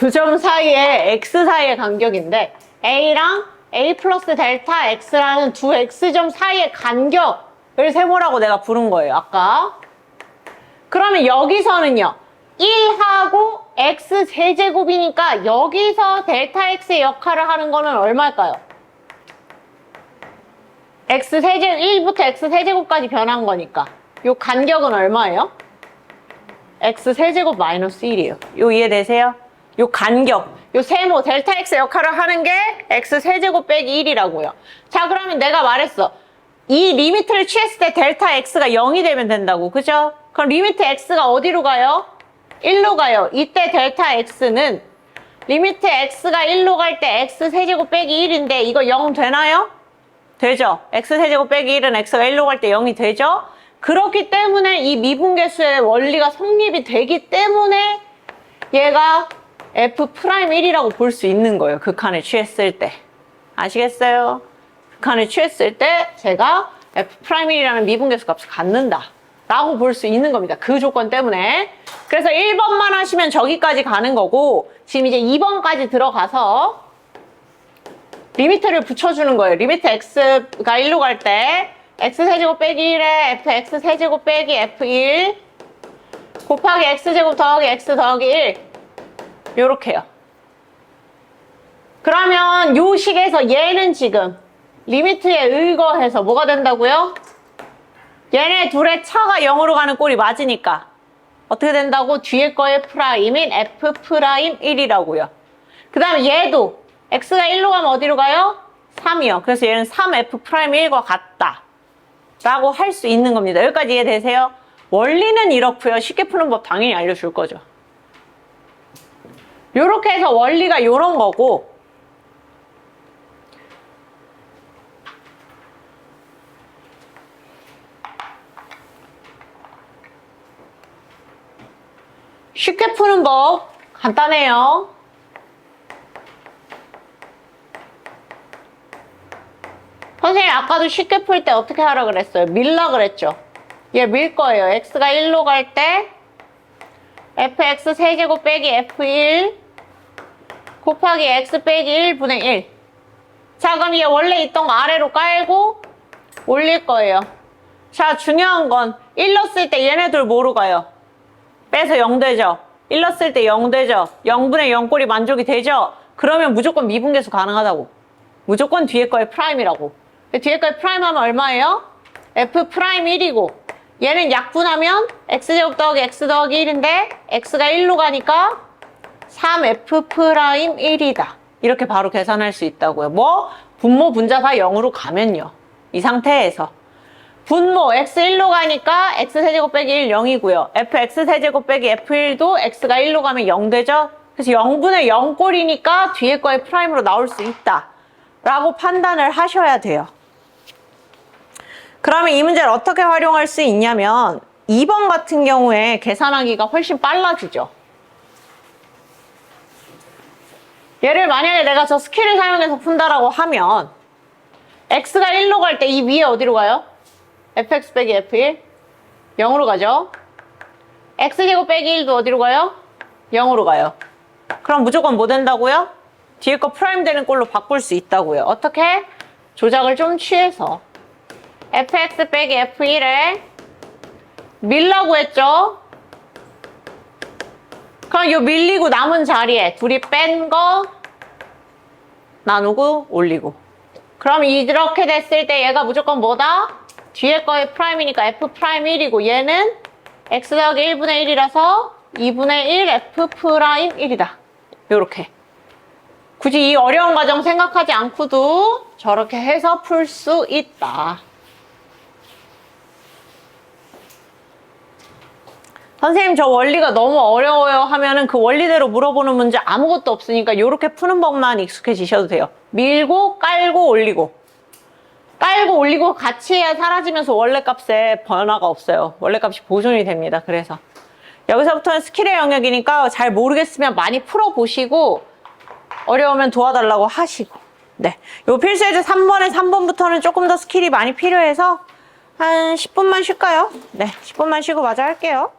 두 점 사이에 x 사이의 간격인데 a랑 a 플러스 델타 x라는 두 x점 사이의 간격을 세모라고 내가 부른 거예요, 아까. 그러면 여기서는요, 1하고 x 세제곱이니까 여기서 델타 x의 역할을 하는 거는 얼마일까요? x 세제곱, 1부터 x 세제곱까지 변한 거니까 요 간격은 얼마예요? x 세제곱 마이너스 1이에요. 요 이해되세요? 요 간격, 요 세모, 델타 x 역할을 하는 게 x 세제곱 빼기 1이라고요. 자, 그러면 내가 말했어. 이 리미트를 취했을 때 델타 x가 0이 되면 된다고, 그죠? 그럼 리미트 x가 어디로 가요? 1로 가요. 이때 델타 x는 리미트 x가 1로 갈 때 x 세제곱 빼기 1인데 이거 0 되나요? 되죠? x 세제곱 빼기 1은 x가 1로 갈 때 0이 되죠? 그렇기 때문에 이 미분계수의 원리가 성립이 되기 때문에 얘가 f'1이라고 볼 수 있는 거예요. 극한에 취했을 때. 아시겠어요? 극한에 취했을 때 제가 f'1이라는 미분계수 값을 갖는다 라고 볼 수 있는 겁니다. 그 조건 때문에. 그래서 1번만 하시면 저기까지 가는 거고 지금 이제 2번까지 들어가서 리미트를 붙여주는 거예요. 리미트 x가 1로 갈 때 x세제곱 빼기 1에 fx세제곱 빼기 f1 곱하기 x제곱 더하기 x 더하기 1 요렇게요. 그러면 요 식에서 얘는 지금 리미트에 의거해서 뭐가 된다고요? 얘네 둘의 차가 0으로 가는 꼴이 맞으니까 어떻게 된다고? 뒤에 거의 프라임인 f'1이라고요. 그 다음에 얘도 x가 1로 가면 어디로 가요? 3이요. 그래서 얘는 3f'1과 같다 라고 할 수 있는 겁니다. 여기까지 이해되세요? 원리는 이렇고요. 쉽게 푸는 법 당연히 알려줄 거죠. 요렇게 해서 원리가 요런 거고 쉽게 푸는 법 간단해요. 선생님 아까도 쉽게 풀 때 어떻게 하라 그랬어요? 밀라 그랬죠? 얘 밀 거예요. x가 1로 갈 때 fx 세제곱 빼기 f1 곱하기 x 빼기 1분의 1. 자, 그럼 얘 원래 있던 거 아래로 깔고 올릴 거예요. 자, 중요한 건 1 넣었을 때 얘네들 뭐로 가요? 빼서 0 되죠? 1 넣었을 때 0 되죠? 0분의 0꼴이 만족이 되죠? 그러면 무조건 미분계수 가능하다고. 무조건 뒤에 거의 프라임이라고. 뒤에 거의 프라임 하면 얼마예요? f'1이고 얘는 약분하면 x제곱 더하기 x 더하기 1인데 x가 1로 가니까 3f'1이다. 이렇게 바로 계산할 수 있다고요. 뭐? 분모 분자 다 0으로 가면요. 이 상태에서. 분모 x 1로 가니까 x세제곱 빼기 1 0이고요. fx세제곱 빼기 f1도 x가 1로 가면 0 되죠? 그래서 0분의 0꼴이니까 뒤에 거의 프라임으로 나올 수 있다 라고 판단을 하셔야 돼요. 그러면 이 문제를 어떻게 활용할 수 있냐면 2번 같은 경우에 계산하기가 훨씬 빨라지죠. 얘를 만약에 내가 저 스킬을 사용해서 푼다라고 하면 x가 1로 갈 때 이 위에 어디로 가요? fx 빼기 f1 0으로 가죠. x제곱 빼기 1도 어디로 가요? 0으로 가요. 그럼 무조건 뭐 된다고요? 뒤에 거 프라임 되는 꼴로 바꿀 수 있다고요. 어떻게? 조작을 좀 취해서 fx 빼기 f1에 밀라고 했죠? 그럼 요 밀리고 남은 자리에 둘이 뺀 거 나누고 올리고. 그럼 이렇게 됐을 때 얘가 무조건 뭐다? 뒤에 거의 프라임이니까 f'1이고 얘는 x 더하기 1분의 1이라서 2분의 1 f'1이다. 요렇게. 굳이 이 어려운 과정 생각하지 않고도 저렇게 해서 풀 수 있다. 선생님 저 원리가 너무 어려워요 하면은 그 원리대로 물어보는 문제 아무것도 없으니까 이렇게 푸는 법만 익숙해지셔도 돼요. 밀고 깔고 올리고 깔고 올리고 같이 해야 사라지면서 원래값에 변화가 없어요. 원래값이 보존이 됩니다. 그래서 여기서부터는 스킬의 영역이니까 잘 모르겠으면 많이 풀어보시고 어려우면 도와달라고 하시고. 네, 요 필수예제 3번부터는 조금 더 스킬이 많이 필요해서 한 10분만 쉴까요? 네, 10분만 쉬고 마저 할게요.